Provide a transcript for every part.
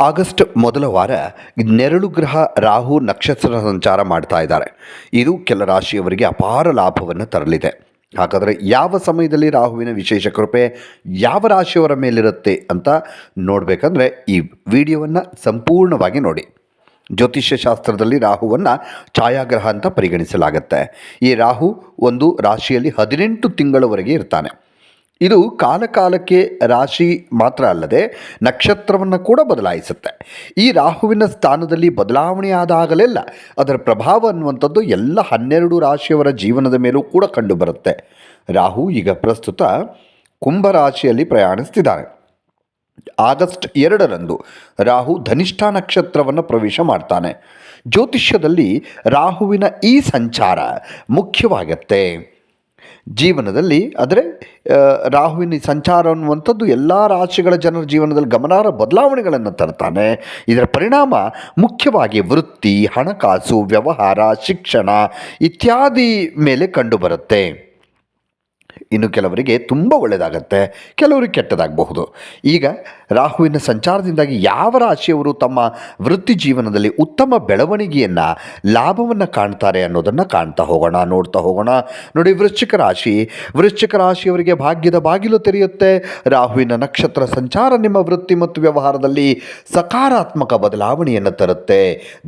August ಮೊದಲ ವಾರ ನೆರಳು ಗ್ರಹ ರಾಹು ನಕ್ಷತ್ರ ಸಂಚಾರ ಮಾಡ್ತಾ ಇದ್ದಾರೆ. ಇದು ಕೆಲ ರಾಶಿಯವರಿಗೆ ಅಪಾರ ಲಾಭವನ್ನು ತರಲಿದೆ. ಹಾಗಾದರೆ ಯಾವ ಸಮಯದಲ್ಲಿ ರಾಹುವಿನ ವಿಶೇಷ ಕೃಪೆ ಯಾವ ರಾಶಿಯವರ ಮೇಲಿರುತ್ತೆ ಅಂತ ನೋಡಬೇಕಂದ್ರೆ ಈ ವಿಡಿಯೋವನ್ನು ಸಂಪೂರ್ಣವಾಗಿ ನೋಡಿ. ಜ್ಯೋತಿಷ್ಯ ಶಾಸ್ತ್ರದಲ್ಲಿ ರಾಹುವನ್ನು ಛಾಯಾಗ್ರಹ ಅಂತ ಪರಿಗಣಿಸಲಾಗುತ್ತೆ. ಈ ರಾಹು ಒಂದು ರಾಶಿಯಲ್ಲಿ 18 ತಿಂಗಳವರೆಗೆ ಇರ್ತಾನೆ. ಇದು ಕಾಲಕಾಲಕ್ಕೆ ರಾಶಿ ಮಾತ್ರ ಅಲ್ಲದೆ ನಕ್ಷತ್ರವನ್ನು ಕೂಡ ಬದಲಾಯಿಸುತ್ತೆ. ಈ ರಾಹುವಿನ ಸ್ಥಾನದಲ್ಲಿ ಬದಲಾವಣೆ ಆದಾಗಲೆಲ್ಲ ಅದರ ಪ್ರಭಾವ ಅನ್ನುವಂಥದ್ದು ಎಲ್ಲ 12 ರಾಶಿಯವರ ಜೀವನದ ಮೇಲೂ ಕೂಡ ಕಂಡುಬರುತ್ತೆ. ರಾಹು ಈಗ ಪ್ರಸ್ತುತ ಕುಂಭರಾಶಿಯಲ್ಲಿ ಪ್ರಯಾಣಿಸ್ತಿದ್ದಾನೆ. ಆಗಸ್ಟ್ 2ರಂದು ರಾಹು ಧನಿಷ್ಠ ನಕ್ಷತ್ರವನ್ನು ಪ್ರವೇಶ ಮಾಡ್ತಾನೆ. ಜ್ಯೋತಿಷ್ಯದಲ್ಲಿ ರಾಹುವಿನ ಈ ಸಂಚಾರ ಮುಖ್ಯವಾಗತ್ತೆ ಜೀವನದಲ್ಲಿ. ಆದರೆ ರಾಹುವಿನ ಸಂಚಾರ ಅನ್ನುವಂಥದ್ದು ಎಲ್ಲ ರಾಶಿಗಳ ಜನರ ಜೀವನದಲ್ಲಿ ಗಮನಾರ್ಹ ಬದಲಾವಣೆಗಳನ್ನು ತರ್ತಾನೆ. ಇದರ ಪರಿಣಾಮ ಮುಖ್ಯವಾಗಿ ವೃತ್ತಿ, ಹಣಕಾಸು, ವ್ಯವಹಾರ, ಶಿಕ್ಷಣ ಇತ್ಯಾದಿ ಮೇಲೆ ಕಂಡುಬರುತ್ತೆ. ಇನ್ನು ಕೆಲವರಿಗೆ ತುಂಬ ಒಳ್ಳೆಯದಾಗತ್ತೆ, ಕೆಲವರಿಗೆ ಕೆಟ್ಟದಾಗಬಹುದು. ಈಗ ರಾಹುವಿನ ಸಂಚಾರದಿಂದಾಗಿ ಯಾವ ರಾಶಿಯವರು ತಮ್ಮ ವೃತ್ತಿ ಜೀವನದಲ್ಲಿ ಉತ್ತಮ ಬೆಳವಣಿಗೆಯನ್ನು, ಲಾಭವನ್ನು ಕಾಣ್ತಾರೆ ಅನ್ನೋದನ್ನು ನೋಡ್ತಾ ಹೋಗೋಣ. ನೋಡಿ, ವೃಶ್ಚಿಕ ರಾಶಿಯವರಿಗೆ ಭಾಗ್ಯದ ಬಾಗಿಲು ತೆರೆಯುತ್ತೆ. ರಾಹುವಿನ ನಕ್ಷತ್ರ ಸಂಚಾರ ನಿಮ್ಮ ವೃತ್ತಿ ಮತ್ತು ವ್ಯವಹಾರದಲ್ಲಿ ಸಕಾರಾತ್ಮಕ ಬದಲಾವಣೆಯನ್ನು ತರುತ್ತೆ.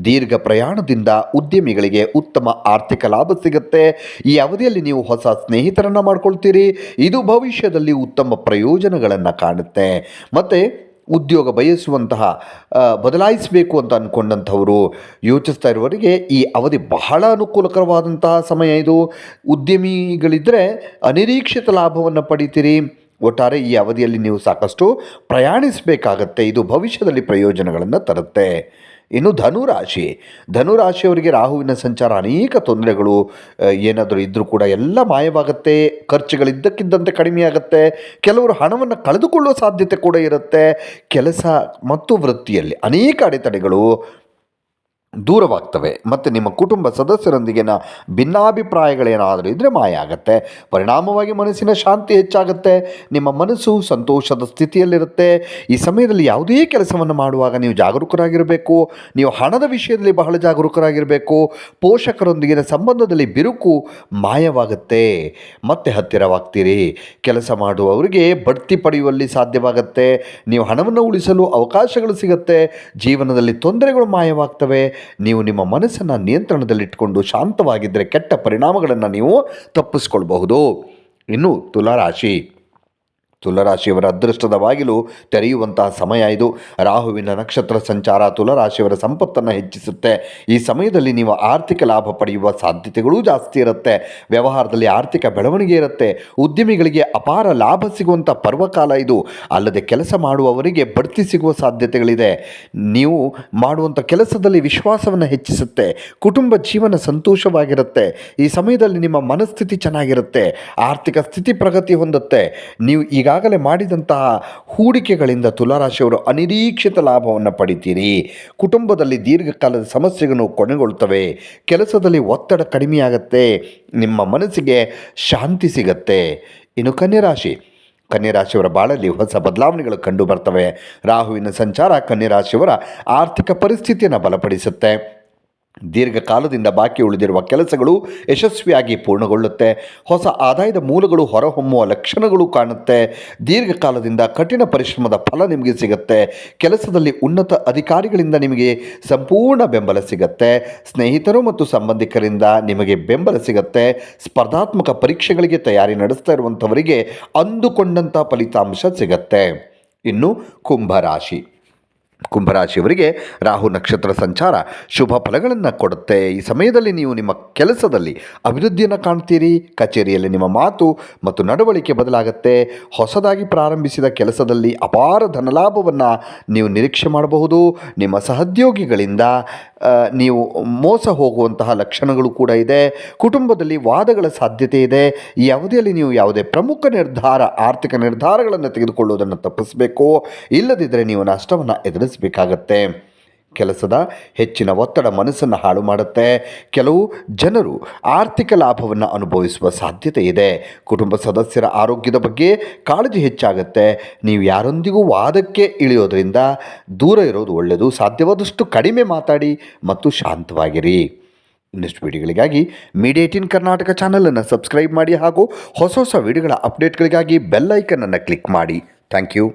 ದೀರ್ಘ ಪ್ರಯಾಣದಿಂದ ಉದ್ಯಮಿಗಳಿಗೆ ಉತ್ತಮ ಆರ್ಥಿಕ ಲಾಭ ಸಿಗುತ್ತೆ. ಈ ಅವಧಿಯಲ್ಲಿ ನೀವು ಹೊಸ ಸ್ನೇಹಿತರನ್ನು ಮಾಡ್ಕೊಳ್ತೀರಿ. ಇದು ಭವಿಷ್ಯದಲ್ಲಿ ಉತ್ತಮ ಪ್ರಯೋಜನಗಳನ್ನು ಕಾಣುತ್ತೆ. ಮತ್ತು ಉದ್ಯೋಗ ಬದಲಾಯಿಸಬೇಕು ಅಂತ ಅಂದ್ಕೊಂಡಂಥವರು ಯೋಚಿಸ್ತಾ ಇರುವವರಿಗೆ ಈ ಅವಧಿ ಬಹಳ ಅನುಕೂಲಕರವಾದಂತಹ ಸಮಯ. ಇದು ಉದ್ಯಮಿಗಳಿದ್ದರೆ ಅನಿರೀಕ್ಷಿತ ಲಾಭವನ್ನು ಪಡಿತೀರಿ. ಒಟ್ಟಾರೆ ಈ ಅವಧಿಯಲ್ಲಿ ನೀವು ಸಾಕಷ್ಟು ಪ್ರಯಾಣಿಸಬೇಕಾಗತ್ತೆ. ಇದು ಭವಿಷ್ಯದಲ್ಲಿ ಪ್ರಯೋಜನಗಳನ್ನು ತರುತ್ತೆ. ಇನ್ನು ಧನುರಾಶಿಯವರಿಗೆ ರಾಹುವಿನ ಸಂಚಾರ ಅನೇಕ ತೊಂದರೆಗಳು ಏನಾದರೂ ಇದ್ದರೂ ಕೂಡ ಎಲ್ಲ ಮಾಯವಾಗುತ್ತೆ. ಖರ್ಚುಗಳಿದ್ದಕ್ಕಿದ್ದಂತೆ ಕಡಿಮೆಯಾಗುತ್ತೆ. ಕೆಲವರು ಹಣವನ್ನು ಕಳೆದುಕೊಳ್ಳುವ ಸಾಧ್ಯತೆ ಕೂಡ ಇರುತ್ತೆ. ಕೆಲಸ ಮತ್ತು ವೃತ್ತಿಯಲ್ಲಿ ಅನೇಕ ಅಡೆತಡೆಗಳು ದೂರವಾಗ್ತವೆ. ಮತ್ತು ನಿಮ್ಮ ಕುಟುಂಬ ಸದಸ್ಯರೊಂದಿಗಿನ ಭಿನ್ನಾಭಿಪ್ರಾಯಗಳೇನಾದರೂ ಇದ್ದರೆ ಮಾಯ ಆಗುತ್ತೆ. ಪರಿಣಾಮವಾಗಿ ಮನಸ್ಸಿನ ಶಾಂತಿ ಹೆಚ್ಚಾಗುತ್ತೆ. ನಿಮ್ಮ ಮನಸ್ಸು ಸಂತೋಷದ ಸ್ಥಿತಿಯಲ್ಲಿರುತ್ತೆ. ಈ ಸಮಯದಲ್ಲಿ ಯಾವುದೇ ಕೆಲಸವನ್ನು ಮಾಡುವಾಗ ನೀವು ಜಾಗರೂಕರಾಗಿರಬೇಕು. ನೀವು ಹಣದ ವಿಷಯದಲ್ಲಿ ಬಹಳ ಜಾಗರೂಕರಾಗಿರಬೇಕು. ಪೋಷಕರೊಂದಿಗಿನ ಸಂಬಂಧದಲ್ಲಿ ಬಿರುಕು ಮಾಯವಾಗುತ್ತೆ. ಮತ್ತೆ ಹತ್ತಿರವಾಗ್ತೀರಿ. ಕೆಲಸ ಮಾಡುವವರಿಗೆ ಬಡ್ತಿ ಪಡೆಯುವಲ್ಲಿ ಸಾಧ್ಯವಾಗುತ್ತೆ. ನೀವು ಹಣವನ್ನು ಉಳಿಸಲು ಅವಕಾಶಗಳು ಸಿಗುತ್ತೆ. ಜೀವನದಲ್ಲಿ ತೊಂದರೆಗಳು ಮಾಯವಾಗ್ತವೆ. ನೀವು ನಿಮ್ಮ ಮನಸ್ಸನ್ನು ನಿಯಂತ್ರಣದಲ್ಲಿಟ್ಟುಕೊಂಡು ಶಾಂತವಾಗಿದ್ದರೆ ಕೆಟ್ಟ ಪರಿಣಾಮಗಳನ್ನು ನೀವು ತಪ್ಪಿಸ್ಕೊಳ್ಬಹುದು. ಇನ್ನು ತುಲಾರಾಶಿಯವರ ಅದೃಷ್ಟದ ಬಾಗಿಲು ತೆರೆಯುವಂತಹ ಸಮಯ ಇದು. ರಾಹುವಿನ ನಕ್ಷತ್ರ ಸಂಚಾರ ತುಲಾರಾಶಿಯವರ ಸಂಪತ್ತನ್ನು ಹೆಚ್ಚಿಸುತ್ತೆ. ಈ ಸಮಯದಲ್ಲಿ ನೀವು ಆರ್ಥಿಕ ಲಾಭ ಪಡೆಯುವ ಸಾಧ್ಯತೆಗಳೂ ಜಾಸ್ತಿ ಇರುತ್ತೆ. ವ್ಯವಹಾರದಲ್ಲಿ ಆರ್ಥಿಕ ಬೆಳವಣಿಗೆ ಇರುತ್ತೆ. ಉದ್ಯಮಿಗಳಿಗೆ ಅಪಾರ ಲಾಭ ಸಿಗುವಂಥ ಪರ್ವಕಾಲ ಇದು. ಅಲ್ಲದೆ ಕೆಲಸ ಮಾಡುವವರಿಗೆ ಬಡ್ತಿ ಸಿಗುವ ಸಾಧ್ಯತೆಗಳಿದೆ. ನೀವು ಮಾಡುವಂಥ ಕೆಲಸದಲ್ಲಿ ವಿಶ್ವಾಸವನ್ನು ಹೆಚ್ಚಿಸುತ್ತೆ. ಕುಟುಂಬ ಜೀವನ ಸಂತೋಷವಾಗಿರುತ್ತೆ. ಈ ಸಮಯದಲ್ಲಿ ನಿಮ್ಮ ಮನಸ್ಥಿತಿ ಚೆನ್ನಾಗಿರುತ್ತೆ. ಆರ್ಥಿಕ ಸ್ಥಿತಿ ಪ್ರಗತಿ ಹೊಂದುತ್ತೆ. ನೀವು ಈಗಾಗಲೇ ಮಾಡಿದಂತಹ ಹೂಡಿಕೆಗಳಿಂದ ತುಲಾರಾಶಿಯವರು ಅನಿರೀಕ್ಷಿತ ಲಾಭವನ್ನು ಪಡಿತೀರಿ. ಕುಟುಂಬದಲ್ಲಿ ದೀರ್ಘಕಾಲದ ಸಮಸ್ಯೆಗಳು ಕೊನೆಗೊಳ್ಳುತ್ತವೆ. ಕೆಲಸದಲ್ಲಿ ಒತ್ತಡ ಕಡಿಮೆಯಾಗುತ್ತೆ. ನಿಮ್ಮ ಮನಸ್ಸಿಗೆ ಶಾಂತಿ ಸಿಗತ್ತೆ. ಇನ್ನು ಕನ್ಯರಾಶಿಯವರ ಬಾಳಲ್ಲಿ ಹೊಸ ಬದಲಾವಣೆಗಳು ಕಂಡು ಬರ್ತವೆ. ರಾಹುವಿನ ಸಂಚಾರ ಕನ್ಯರಾಶಿಯವರ ಆರ್ಥಿಕ ಪರಿಸ್ಥಿತಿಯನ್ನು ಬಲಪಡಿಸುತ್ತೆ. ದೀರ್ಘಕಾಲದಿಂದ ಬಾಕಿ ಉಳಿದಿರುವ ಕೆಲಸಗಳು ಯಶಸ್ವಿಯಾಗಿ ಪೂರ್ಣಗೊಳ್ಳುತ್ತೆ. ಹೊಸ ಆದಾಯದ ಮೂಲಗಳು ಹೊರಹೊಮ್ಮುವ ಲಕ್ಷಣಗಳು ಕಾಣುತ್ತೆ. ದೀರ್ಘಕಾಲದಿಂದ ಕಠಿಣ ಪರಿಶ್ರಮದ ಫಲ ನಿಮಗೆ ಸಿಗುತ್ತೆ. ಕೆಲಸದಲ್ಲಿ ಉನ್ನತ ಅಧಿಕಾರಿಗಳಿಂದ ನಿಮಗೆ ಸಂಪೂರ್ಣ ಬೆಂಬಲ ಸಿಗುತ್ತೆ. ಸ್ನೇಹಿತರು ಮತ್ತು ಸಂಬಂಧಿಕರಿಂದ ನಿಮಗೆ ಬೆಂಬಲ ಸಿಗುತ್ತೆ. ಸ್ಪರ್ಧಾತ್ಮಕ ಪರೀಕ್ಷೆಗಳಿಗೆ ತಯಾರಿ ನಡೆಸ್ತಾ ಇರುವಂಥವರಿಗೆ ಅಂದುಕೊಂಡಂಥ ಫಲಿತಾಂಶ ಸಿಗತ್ತೆ. ಇನ್ನು ಕುಂಭರಾಶಿಯವರಿಗೆ ರಾಹು ನಕ್ಷತ್ರ ಸಂಚಾರ ಶುಭ ಫಲಗಳನ್ನು ಕೊಡುತ್ತೆ. ಈ ಸಮಯದಲ್ಲಿ ನೀವು ನಿಮ್ಮ ಕೆಲಸದಲ್ಲಿ ಅಭಿವೃದ್ಧಿಯನ್ನು ಕಾಣ್ತೀರಿ. ಕಚೇರಿಯಲ್ಲಿ ನಿಮ್ಮ ಮಾತು ಮತ್ತು ನಡವಳಿಕೆ ಬದಲಾಗುತ್ತೆ. ಹೊಸದಾಗಿ ಪ್ರಾರಂಭಿಸಿದ ಕೆಲಸದಲ್ಲಿ ಅಪಾರ ಧನಲಾಭವನ್ನು ನೀವು ನಿರೀಕ್ಷೆ ಮಾಡಬಹುದು. ನಿಮ್ಮ ಸಹೋದ್ಯೋಗಿಗಳಿಂದ ನೀವು ಮೋಸ ಹೋಗುವಂತಹ ಲಕ್ಷಣಗಳು ಕೂಡ ಇದೆ. ಕುಟುಂಬದಲ್ಲಿ ವಾದಗಳ ಸಾಧ್ಯತೆ ಇದೆ. ಈ ಅವಧಿಯಲ್ಲಿ ನೀವು ಯಾವುದೇ ಪ್ರಮುಖ ಆರ್ಥಿಕ ನಿರ್ಧಾರಗಳನ್ನು ತೆಗೆದುಕೊಳ್ಳುವುದನ್ನು ತಪ್ಪಿಸಬೇಕು. ಇಲ್ಲದಿದ್ದರೆ ನೀವು ನಷ್ಟವನ್ನು ಎದುರಿಸಬೇಕಾಗತ್ತೆ. ಕೆಲಸದ ಹೆಚ್ಚಿನ ಒತ್ತಡ ಮನಸ್ಸನ್ನು ಹಾಳು ಮಾಡುತ್ತೆ. ಕೆಲವು ಜನರು ಆರ್ಥಿಕ ಲಾಭವನ್ನು ಅನುಭವಿಸುವ ಸಾಧ್ಯತೆ ಇದೆ. ಕುಟುಂಬ ಸದಸ್ಯರ ಆರೋಗ್ಯದ ಬಗ್ಗೆ ಕಾಳಜಿ ಹೆಚ್ಚಾಗುತ್ತೆ. ನೀವು ಯಾರೊಂದಿಗೂ ವಾದಕ್ಕೆ ಇಳಿಯೋದ್ರಿಂದ ದೂರ ಇರೋದು ಒಳ್ಳೆಯದು. ಸಾಧ್ಯವಾದಷ್ಟು ಕಡಿಮೆ ಮಾತಾಡಿ ಮತ್ತು ಶಾಂತವಾಗಿರಿ. ಇನ್ನಷ್ಟು ವಿಡಿಯೋಗಳಿಗಾಗಿ ಮೀಡಿಯಾ 18 ಕರ್ನಾಟಕ ಚಾನಲನ್ನು ಸಬ್ಸ್ಕ್ರೈಬ್ ಮಾಡಿ ಹಾಗೂ ಹೊಸ ಹೊಸ ವಿಡಿಯೋಗಳ ಅಪ್ಡೇಟ್ಗಳಿಗಾಗಿ ಬೆಲ್ ಐಕನನ್ನು ಕ್ಲಿಕ್ ಮಾಡಿ. Thank you.